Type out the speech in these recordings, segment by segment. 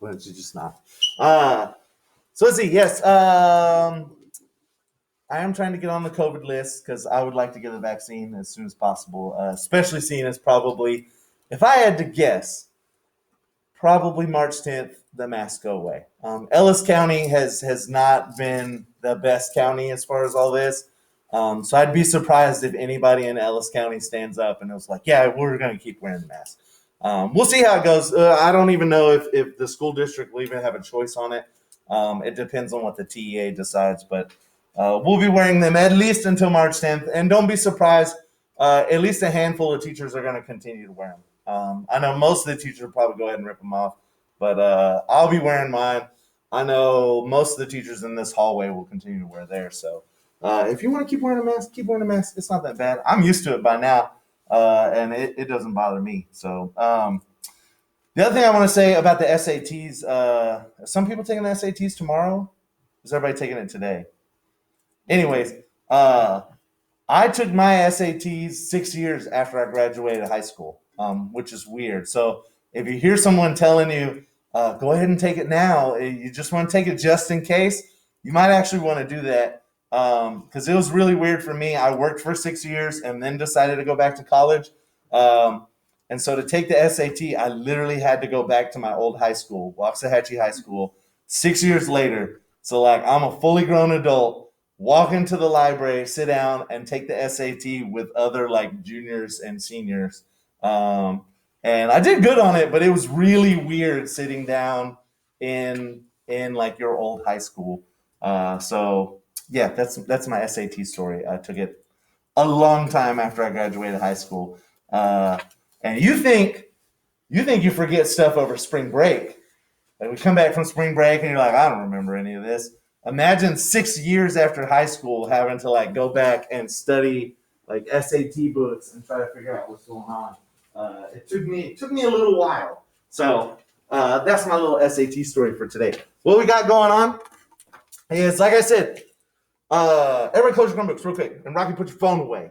Why don't you just not? So let's see. Yes, I am trying to get on the COVID list because I would like to get the vaccine as soon as possible, especially seeing as probably, if I had to guess, probably March 10th, the masks go away. Ellis County has not been the best county as far as all this. So I'd be surprised if anybody in Ellis County stands up and was like, yeah, we're going to keep wearing the mask. We'll see how it goes. I don't even know if the school district will even have a choice on it. It depends on what the TEA decides, but we'll be wearing them at least until March 10th. And don't be surprised, at least a handful of teachers are going to continue to wear them. I know most of the teachers will probably go ahead and rip them off, but I'll be wearing mine. I know most of the teachers in this hallway will continue to wear theirs. So if you want to keep wearing a mask, keep wearing a mask. It's not that bad. I'm used to it by now, and it doesn't bother me. So the other thing I want to say about the SATs, are some people taking the SATs tomorrow? Is everybody taking it today? Anyways, I took my SATs 6 years after I graduated high school, which is weird. So if you hear someone telling you, go ahead and take it now, you just want to take it just in case, you might actually want to do that because it was really weird for me. I worked for 6 years and then decided to go back to college. And so to take the SAT, I literally had to go back to my old high school, Waxahachie High School, 6 years later. So like I'm a fully grown adult, walk into the library, sit down, and take the SAT with other like juniors and seniors. And I did good on it, but it was really weird sitting down in like your old high school. So yeah, that's my SAT story. I took it a long time after I graduated high school. And you think you forget stuff over spring break. Like we come back from spring break and you're like, I don't remember any of this. Imagine 6 years after high school having to like go back and study like SAT books and try to figure out what's going on. It took me a little while. So that's my little SAT story for today. What we got going on is, like I said, everybody close your Chromebooks real quick. And Rocky, put your phone away.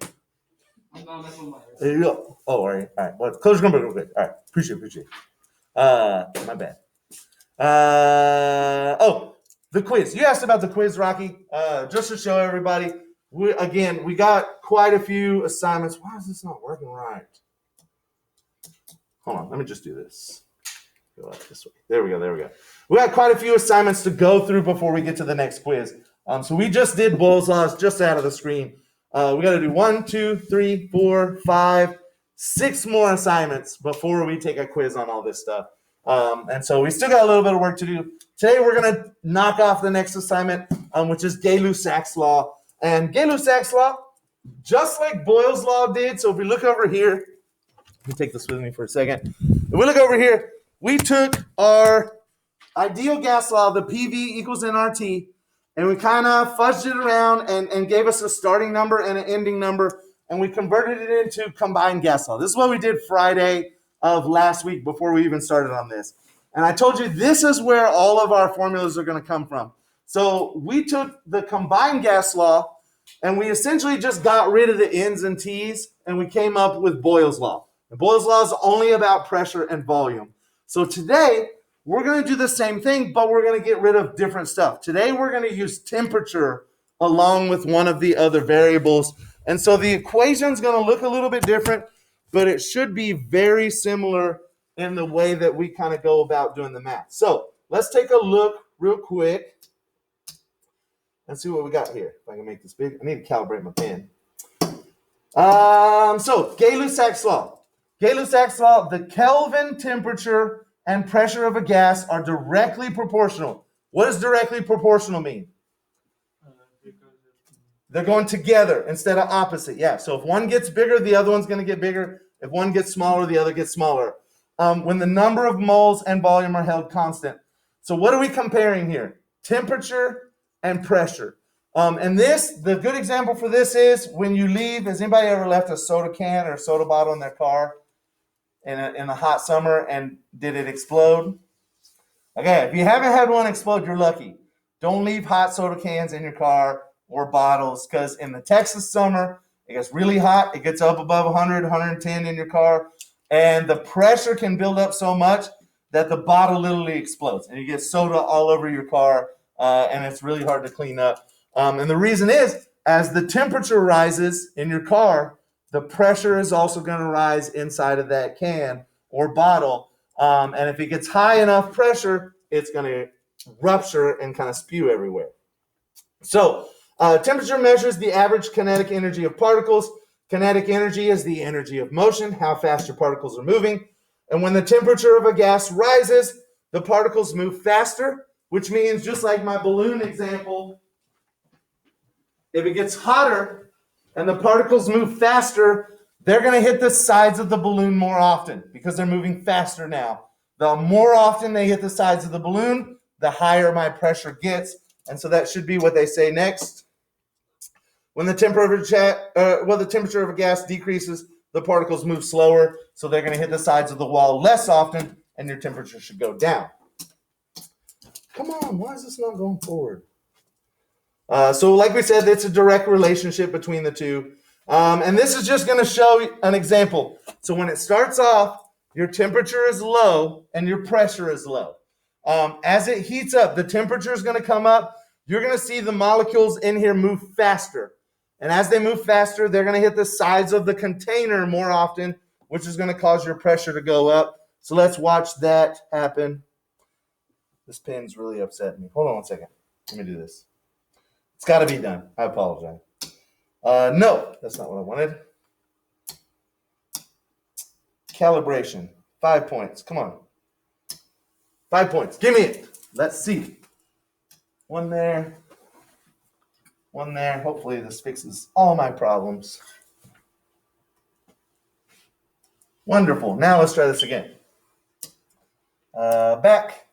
There you go. Oh, all right. Well, close your Chromebook real quick. All right. Appreciate it. My bad. The quiz. You asked about the quiz, Rocky. Just to show everybody, we got quite a few assignments. Why is this not working right? Hold on. Let me just do this. Go out this way. There we go. We got quite a few assignments to go through before we get to the next quiz. So we just did Boyle's Laws just out of the screen. We got to do 1, 2, 3, 4, 5, 6 more assignments before we take a quiz on all this stuff. And so we still got a little bit of work to do. Today we're going to knock off the next assignment, which is Gay-Lussac's Law. And Gay-Lussac's Law, just like Boyle's Law did, so if we look over here, let me take this with me for a second. If we look over here, we took our ideal gas law, the PV equals nRT, and we kind of fudged it around and gave us a starting number and an ending number, and we converted it into combined gas law. This is what we did Friday of last week before we even started on this. And I told you this is where all of our formulas are going to come from. So we took the combined gas law, and we essentially just got rid of the N's and T's, and we came up with Boyle's Law. And Boyle's Law is only about pressure and volume. So today, we're going to do the same thing, but we're going to get rid of different stuff. Today, we're going to use temperature along with one of the other variables. And so the equation is going to look a little bit different, but it should be very similar in the way that we kind of go about doing the math. So let's take a look real quick and see what we got here. If I can make this big. I need to calibrate my pen. So Gay-Lussac's Law. Gay-Lussac's Law, the Kelvin temperature and pressure of a gas are directly proportional. What does directly proportional mean? They're going together instead of opposite. Yeah, so if one gets bigger, the other one's going to get bigger. If one gets smaller, the other gets smaller. When the number of moles and volume are held constant. So what are we comparing here? Temperature and pressure. And the good example for this is when you leave, has anybody ever left a soda can or soda bottle in their car in a hot summer, and did it explode? Okay, if you haven't had one explode, you're lucky. Don't leave hot soda cans in your car or bottles, because in the Texas summer, it gets really hot. It gets up above 100, 110 in your car, and the pressure can build up so much that the bottle literally explodes and you get soda all over your car, and it's really hard to clean up. And the reason is, as the temperature rises in your car, the pressure is also going to rise inside of that can or bottle. And if it gets high enough pressure, it's going to rupture and kind of spew everywhere. So temperature measures the average kinetic energy of particles. Kinetic energy is the energy of motion, how fast your particles are moving. And when the temperature of a gas rises, the particles move faster, which means, just like my balloon example, if it gets hotter and the particles move faster, they're going to hit the sides of the balloon more often because they're moving faster now. The more often they hit the sides of the balloon, the higher my pressure gets. And so that should be what they say next. When the temperature of a gas decreases, the particles move slower, so they're going to hit the sides of the wall less often, and your temperature should go down. Come on, why is this not going forward? So like we said, it's a direct relationship between the two. And this is just going to show an example. So when it starts off, your temperature is low and your pressure is low. As it heats up, the temperature is going to come up. You're going to see the molecules in here move faster. And as they move faster, they're going to hit the sides of the container more often, which is going to cause your pressure to go up. So let's watch that happen. This pen's really upsetting me. Hold on one second. Let me do this. It's got to be done. I apologize. No, that's not what I wanted. Calibration. 5 points. Come on. 5 points. Give me it. Let's see. One there. One there. Hopefully this fixes all my problems. Wonderful. Now let's try this again. Back.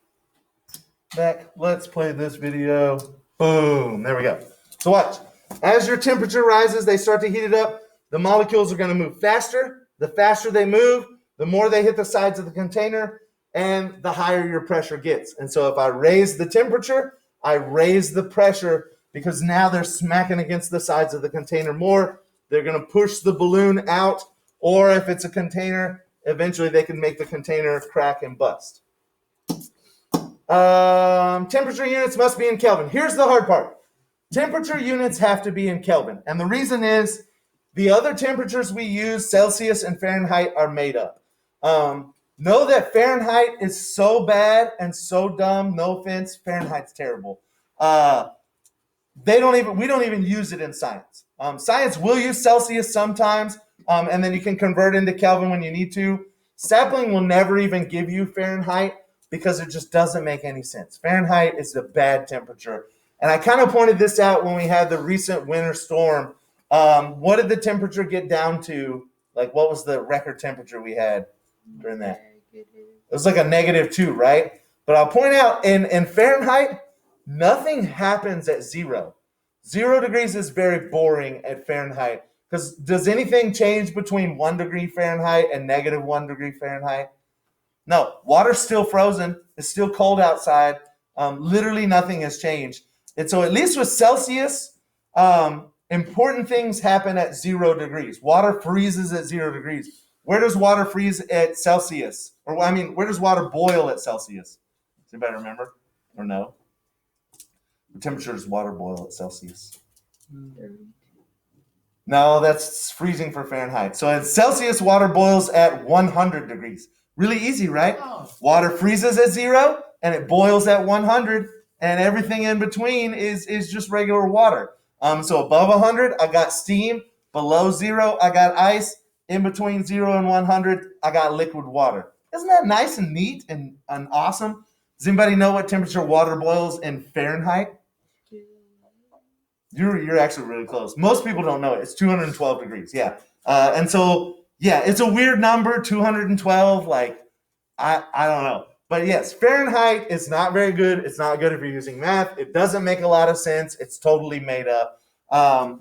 Let's play this video. Boom. There we go. So watch. As your temperature rises, they start to heat it up. The molecules are going to move faster. The faster they move, the more they hit the sides of the container, and the higher your pressure gets. And so if I raise the temperature, I raise the pressure, because now they're smacking against the sides of the container more. They're going to push the balloon out, or if it's a container, eventually they can make the container crack and bust. Temperature units must be in Kelvin. Here's the hard part. Temperature units have to be in Kelvin. And the reason is the other temperatures we use, Celsius and Fahrenheit, are made up. Know that Fahrenheit is so bad and so dumb. No offense, Fahrenheit's terrible. We don't even use it in science. Science will use Celsius sometimes, and then you can convert into Kelvin when you need to. Sapling will never even give you Fahrenheit because it just doesn't make any sense. Fahrenheit is the bad temperature. And I kind of pointed this out when we had the recent winter storm. What did the temperature get down to? Like, what was the record temperature we had during that? It was like a -2, right? But I'll point out, in Fahrenheit, nothing happens at 0. 0 degrees is very boring at Fahrenheit. Because does anything change between 1 degree Fahrenheit and -1 degree Fahrenheit? No, water's still frozen. It's still cold outside. Literally nothing has changed. And so at least with Celsius, important things happen at 0 degrees. Water freezes at 0 degrees. Where does water freeze at Celsius? Where does water boil at Celsius? Does anybody remember or no? What temperature does water boil at Celsius? 32. No, that's freezing for Fahrenheit. So at Celsius, water boils at 100 degrees. Really easy, right? Oh. Water freezes at 0 and it boils at 100, and everything in between is just regular water. So above 100, I got steam. Below 0, I got ice. In between 0 and 100, I got liquid water. Isn't that nice and neat and awesome? Does anybody know what temperature water boils in Fahrenheit? You're actually really close. Most people don't know it. It's 212 degrees. Yeah. And so, yeah, it's a weird number, 212. Like, I don't know. But yes, Fahrenheit is not very good. It's not good if you're using math. It doesn't make a lot of sense. It's totally made up.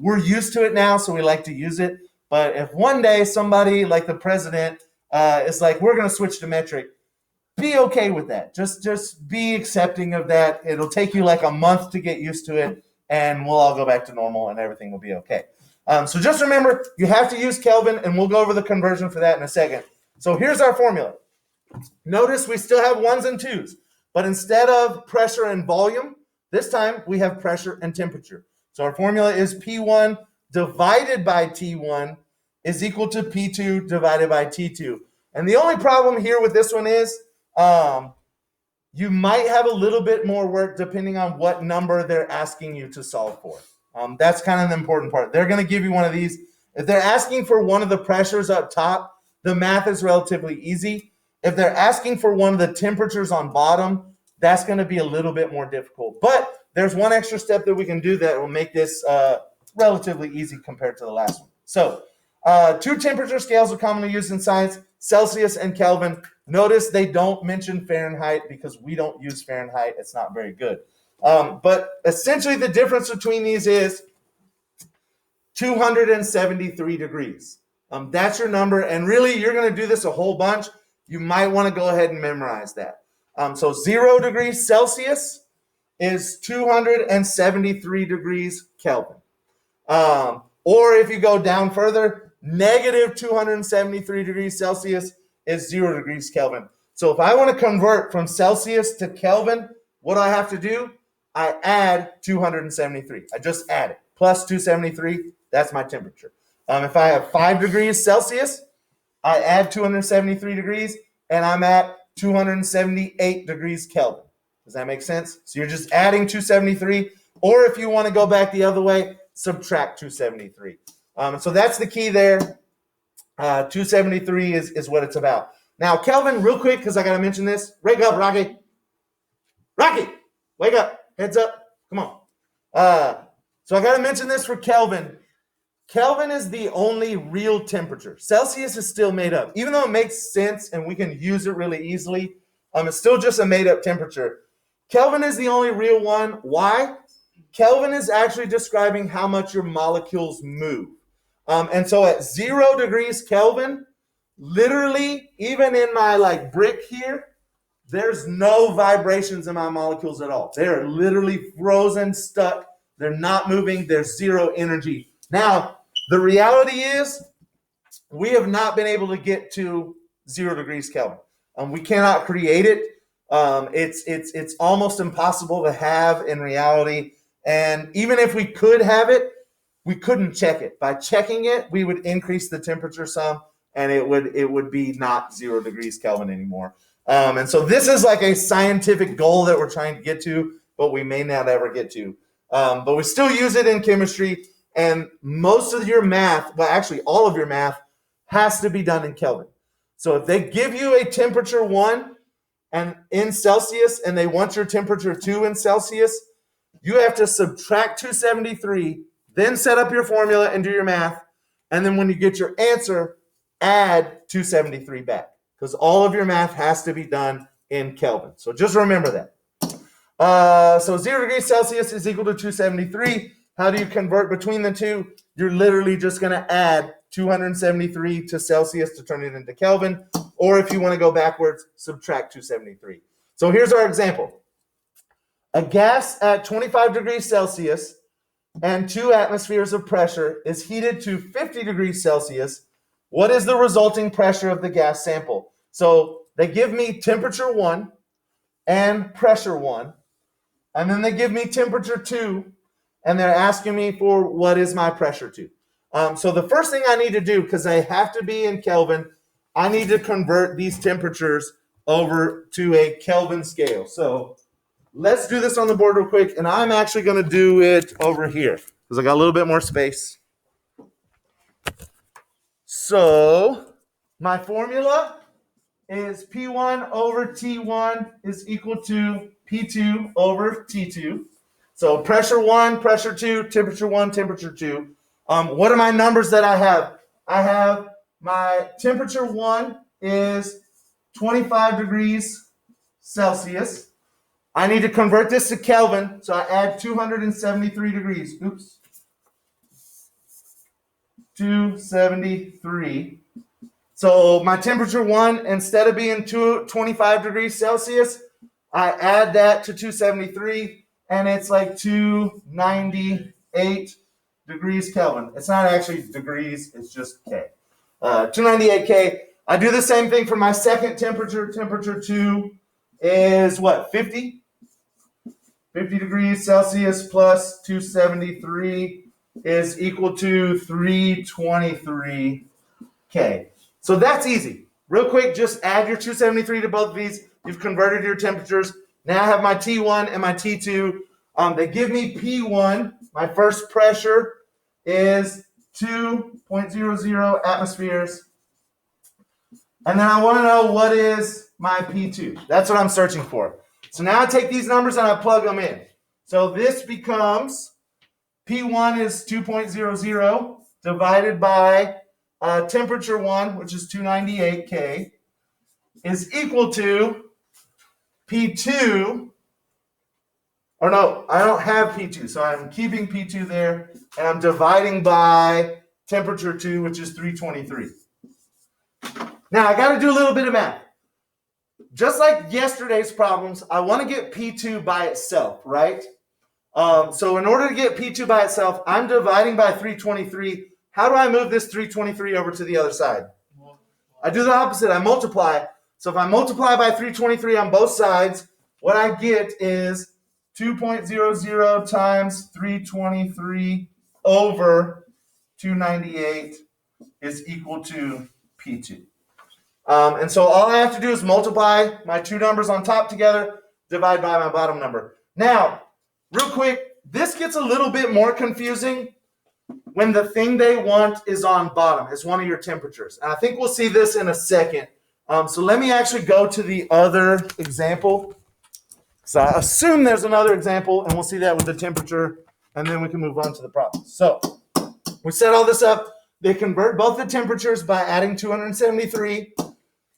We're used to it now, so we like to use it. But if one day somebody like the president is like, we're going to switch to metric, be okay with that. Just be accepting of that. It'll take you like a month to get used to it, and we'll all go back to normal, and everything will be okay. So just remember, you have to use Kelvin, and we'll go over the conversion for that in a second. So here's our formula. Notice we still have 1s and 2s, but instead of pressure and volume, this time we have pressure and temperature. So our formula is P1 divided by T1 is equal to P2 divided by T2. And the only problem here with this one is you might have a little bit more work depending on what number they're asking you to solve for. That's kind of the important part. They're going to give you one of these. If they're asking for one of the pressures up top, the math is relatively easy. If they're asking for one of the temperatures on bottom, that's going to be a little bit more difficult. But there's one extra step that we can do that will make this relatively easy compared to the last one. So 2 temperature scales are commonly used in science, Celsius and Kelvin. Notice they don't mention Fahrenheit because we don't use Fahrenheit. It's not very good. But essentially the difference between these is 273 degrees. That's your number. And really, you're going to do this a whole bunch. You might want to go ahead and memorize that. So 0 degrees Celsius is 273 degrees Kelvin. Or if you go down further, negative 273 degrees Celsius is 0 degrees Kelvin. So if I want to convert from Celsius to Kelvin, what do I have to do? I add 273. I just add it. Plus 273, that's my temperature. If I have 5 degrees Celsius, I add 273 degrees, and I'm at 278 degrees Kelvin. Does that make sense? So you're just adding 273, or if you want to go back the other way, subtract 273. So that's the key there. 273 is what it's about. Now, Kelvin, real quick, because I got to mention this. Wake up, Rocky. Rocky, wake up. Heads up. Come on. So I got to mention this for Kelvin. Kelvin is the only real temperature. Celsius is still made up. Even though it makes sense and we can use it really easily, it's still just a made up temperature. Kelvin is the only real one. Why? Kelvin is actually describing how much your molecules move. And so at 0 degrees Kelvin, literally, even in my brick here, there's no vibrations in my molecules at all. They're literally frozen, stuck. They're not moving. There's 0 energy. Now, the reality is we have not been able to get to 0 degrees Kelvin. We cannot create it. It's almost impossible to have in reality. And even if we could have it, we couldn't check it. By checking it, we would increase the temperature some, and it would be not 0 degrees Kelvin anymore. And so this is like a scientific goal that we're trying to get to, but we may not ever get to. But we still use it in chemistry. And most of your math, well, actually all of your math, has to be done in Kelvin. So if they give you a temperature 1 and in Celsius and they want your temperature 2 in Celsius, you have to subtract 273, then set up your formula and do your math. And then when you get your answer, add 273 back, because all of your math has to be done in Kelvin. So just remember that. So 0 degrees Celsius is equal to 273. How do you convert between the two? You're literally just going to add 273 to Celsius to turn it into Kelvin. Or if you want to go backwards, subtract 273. So here's our example. A gas at 25 degrees Celsius and 2 atmospheres of pressure is heated to 50 degrees Celsius. What is the resulting pressure of the gas sample? So they give me temperature 1 and pressure 1. And then they give me temperature 2. And they're asking me for what is my pressure 2. So the first thing I need to do, because I have to be in Kelvin, I need to convert these temperatures over to a Kelvin scale. So let's do this on the board real quick. And I'm actually going to do it over here because I got a little bit more space. So my formula is P1 over T1 is equal to P2 over T2. So pressure 1, pressure 2, temperature 1, temperature 2. What are my numbers that I have? I have my temperature 1 is 25 degrees Celsius. I need to convert this to Kelvin, so I add 273 degrees. Oops. 273. So my temperature 1, instead of being 25 degrees Celsius, I add that to 273. And it's like 298 degrees Kelvin. It's not actually degrees, it's just K. 298 K. I do the same thing for my second temperature. Temperature 2 is what, 50? 50 degrees Celsius plus 273 is equal to 323 K. So that's easy. Real quick, just add your 273 to both of these. You've converted your temperatures. Now I have my T1 and my T2. They give me P1. My first pressure is 2.00 atmospheres. And then I want to know what is my P2. That's what I'm searching for. So now I take these numbers and I plug them in. So this becomes P1 is 2.00 divided by temperature 1, which is 298 K, is equal to P2. Or no, I don't have P2, so I'm keeping P2 there, and I'm dividing by temperature 2, which is 323. Now, I got to do a little bit of math. Just like yesterday's problems, I want to get P2 by itself, right? So in order to get P2 by itself, I'm dividing by 323. How do I move this 323 over to the other side? I do the opposite. I multiply. So if I multiply by 323 on both sides, what I get is 2.00 times 323 over 298 is equal to P2. And so all I have to do is multiply my two numbers on top together, divide by my bottom number. Now, real quick, this gets a little bit more confusing when the thing they want is on bottom, is one of your temperatures. And I think we'll see this in a second. So let me actually go to the other example. So I assume there's another example, and we'll see that with the temperature, and then we can move on to the problem. So we set all this up. They convert both the temperatures by adding 273.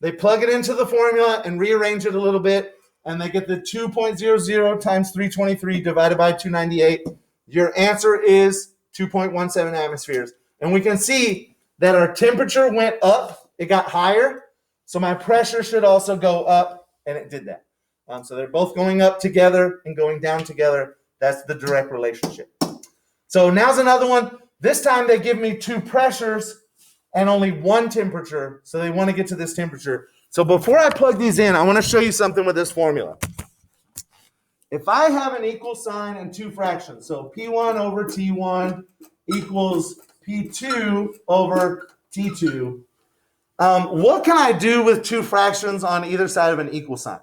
They plug it into the formula and rearrange it a little bit, and they get the 2.00 times 323 divided by 298. Your answer is 2.17 atmospheres. And we can see that our temperature went up. It got higher. So my pressure should also go up, and it did that. So they're both going up together and going down together. That's the direct relationship. So now's another one. This time they give me two pressures and only one temperature. So they want to get to this temperature. So before I plug these in, I want to show you something with this formula. If I have an equal sign and two fractions, so P1 over T1 equals P2 over T2, what can I do with two fractions on either side of an equal sign?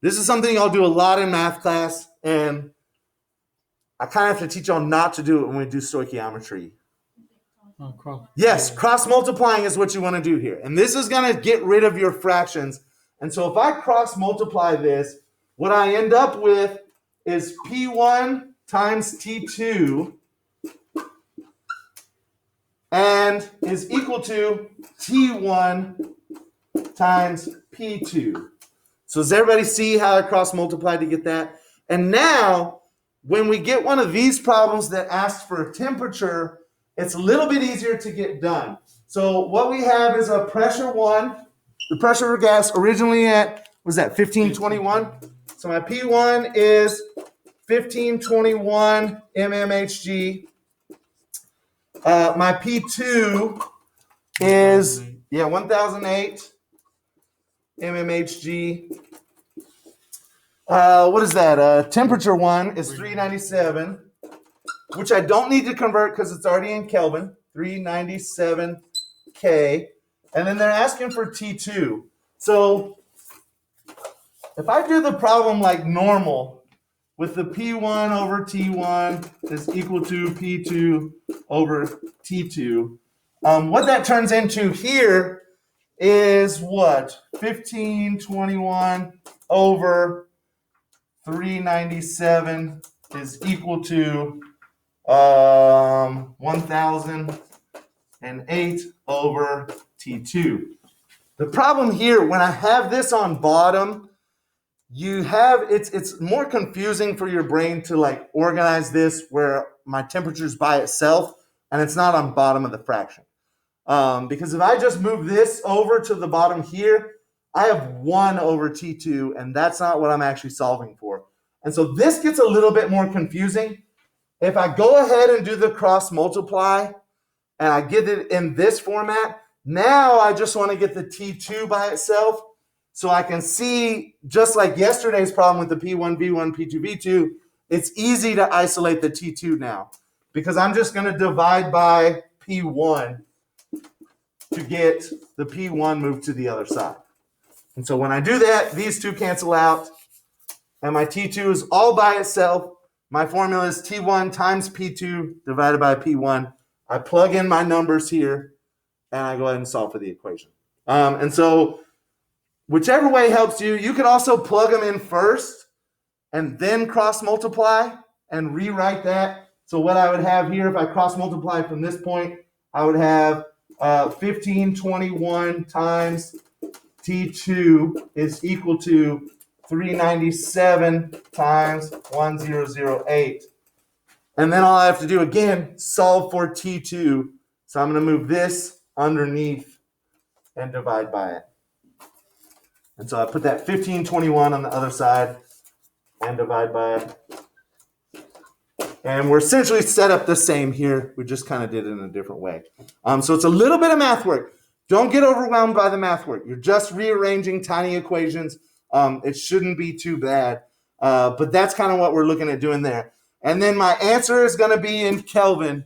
This is something I'll do a lot in math class, and I kind of have to teach y'all not to do it when we do stoichiometry. Yes, cross multiplying is what you want to do here. And this is going to get rid of your fractions. And so if I cross multiply this, what I end up with is P1 times T2 and is equal to T1 times P2. So does everybody see how I cross multiplied to get that? And now, when we get one of these problems that asks for a temperature, it's a little bit easier to get done. So what we have is a pressure 1. The pressure of gas originally was that 1521? So my P1 is 1521 mmHg. My P2 is 1008 mmHg. What is that? Temperature 1 is 397, which I don't need to convert because it's already in Kelvin, 397 K. And then they're asking for T2. So if I do the problem like normal, with the P1 over T1 is equal to P2 over T2, what that turns into here is what? 1521 over 397 is equal to 1008 over T2. The problem here, when I have this on bottom, it's more confusing for your brain to like organize this where my temperature is by itself and it's not on bottom of the fraction. Because if I just move this over to the bottom here, I have 1 over T2, and that's not what I'm actually solving for. And so this gets a little bit more confusing. If I go ahead and do the cross multiply, and I get it in this format, Now I just want to get the T2 by itself so I can see, just like yesterday's problem with the P1, V1, P2, V2, it's easy to isolate the T2 now because I'm just going to divide by P1 to get the P1 moved to the other side. And so when I do that, these two cancel out, and my T2 is all by itself. My formula is T1 times P2 divided by P1. I plug in my numbers here, and I go ahead and solve for the equation. And so whichever way helps you, you could also plug them in first and then cross multiply and rewrite that. So what I would have here, if I cross multiply from this point, I would have 1521 times T2 is equal to 397 times 1008. And then all I have to do again, solve for T2. So I'm going to move this underneath and divide by it. And so I put that 1521 on the other side and divide by it. And we're essentially set up the same here. We just kind of did it in a different way. So it's a little bit of math work. Don't get overwhelmed by the math work. You're just rearranging tiny equations. It shouldn't be too bad. But that's kind of what we're looking at doing there. And then my answer is going to be in Kelvin.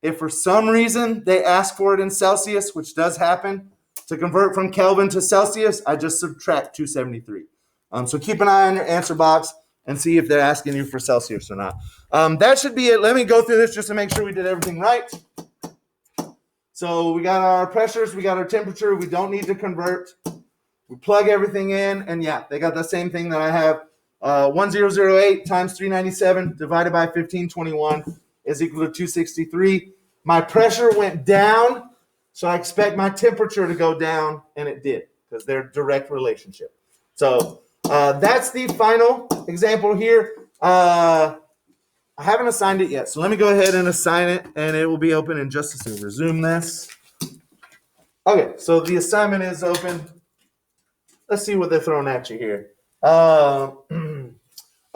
If for some reason they ask for it in Celsius, which does happen, to convert from Kelvin to Celsius, I just subtract 273. So keep an eye on your answer box and see if they're asking you for Celsius or not. That should be it. Let me go through this just to make sure we did everything right. So we got our pressures, we got our temperature, we don't need to convert. We plug everything in, and yeah, they got the same thing that I have. 1008 times 397 divided by 1521 is equal to 263. My pressure went down, so I expect my temperature to go down, and it did, because they're a direct relationship. So that's the final example here. I haven't assigned it yet, so let me go ahead and assign it, and it will be open in just a second. Resume this. Okay, so the assignment is open. Let's see what they're throwing at you here. Oh,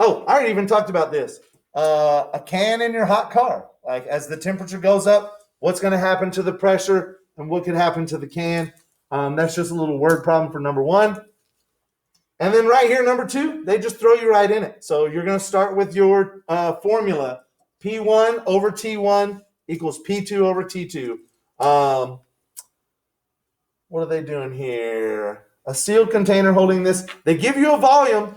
I already even talked about this. A can in your hot car. Like, as the temperature goes up, what's going to happen to the pressure and what could happen to the can? That's just a little word problem for number one. And then right here, number two, they just throw you right in it. So you're going to start with your formula. P1 over T1 equals P2 over T2. What are they doing here? A sealed container holding this. They give you a volume,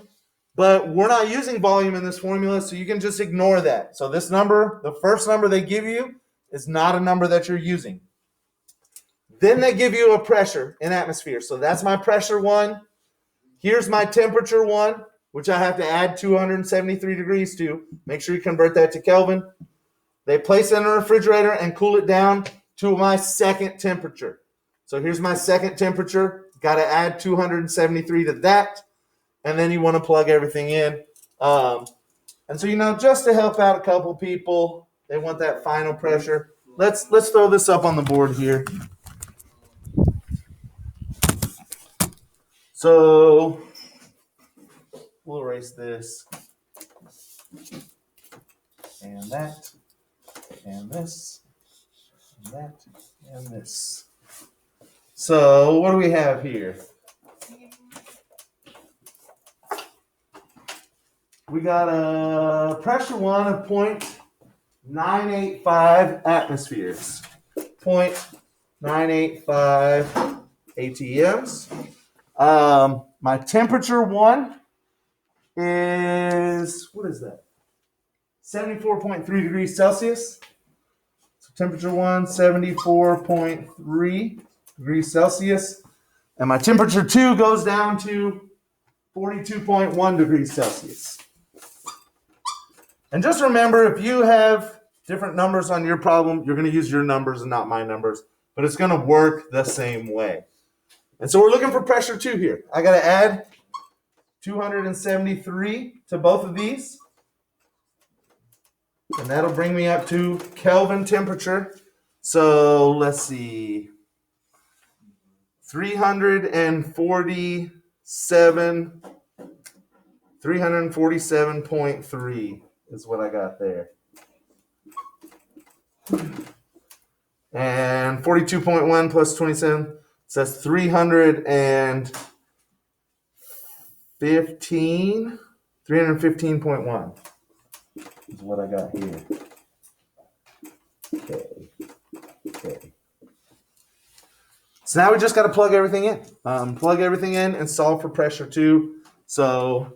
but we're not using volume in this formula, so you can just ignore that. So this number, the first number they give you, is not a number that you're using. Then they give you a pressure in atmosphere. So that's my pressure one. Here's my temperature one, which I have to add 273 degrees to. Make sure you convert that to Kelvin. They place it in a refrigerator and cool it down to my second temperature. So here's my second temperature. Got to add 273 to that. And then you want to plug everything in. And so, just to help out a couple people, they want that final pressure. Let's throw this up on the board here. So we'll erase this. And that. And this. And that. And this. So what do we have here? We got a pressure one of 0.985 atmospheres. 0.985 ATMs. My temperature one is, what is that? 74.3 degrees Celsius. So temperature one, 74.3 degrees Celsius. And my temperature two goes down to 42.1 degrees Celsius. And just remember, if you have different numbers on your problem, you're going to use your numbers and not my numbers, but it's going to work the same way. And so we're looking for pressure two here. I got to add 273 to both of these. And that'll bring me up to Kelvin temperature. So let's see. 347.3 is what I got there. And 42.1 plus 27. So that's 315.1 is what I got here. Okay. So now we just got to plug everything in. Plug everything in and solve for pressure too. So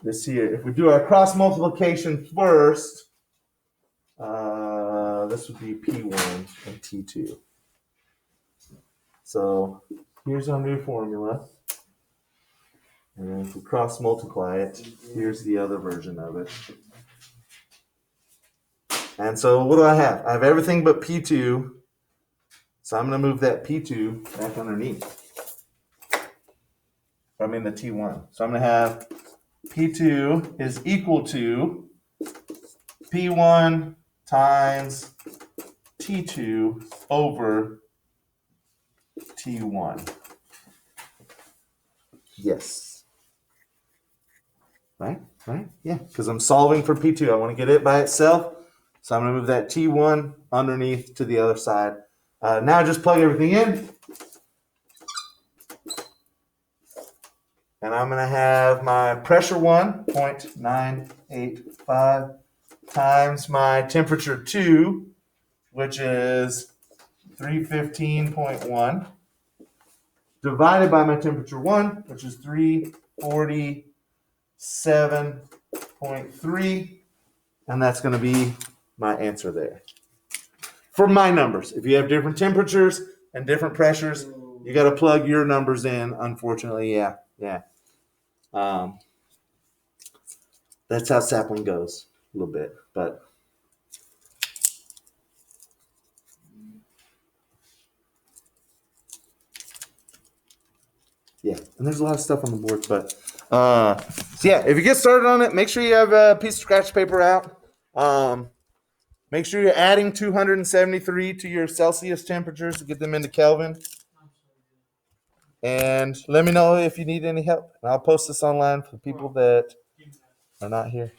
this here, if we do our cross multiplication first, this would be P1 and T2. So here's our new formula. And if we cross multiply it, here's the other version of it. And so what do I have? I have everything but P2. So I'm going to move that P2 back underneath. I mean the T1. So I'm going to have P2 is equal to P1 times T2 over T1. Yes. Right? Yeah, because I'm solving for P2. I want to get it by itself. So I'm going to move that T1 underneath to the other side. Now just plug everything in. And I'm going to have my pressure 1, 0.985, times my temperature 2, which is 315.1, divided by my temperature 1, which is 347.3, and that's going to be my answer there. For my numbers, if you have different temperatures and different pressures, you got to plug your numbers in. Unfortunately, yeah. That's how sapling goes a little bit, but yeah. And there's a lot of stuff on the board, but so yeah, if you get started on it, make sure you have a piece of scratch paper out. Make sure you're adding 273 to your Celsius temperatures to get them into Kelvin. And let me know if you need any help. And I'll post this online for people that are not here.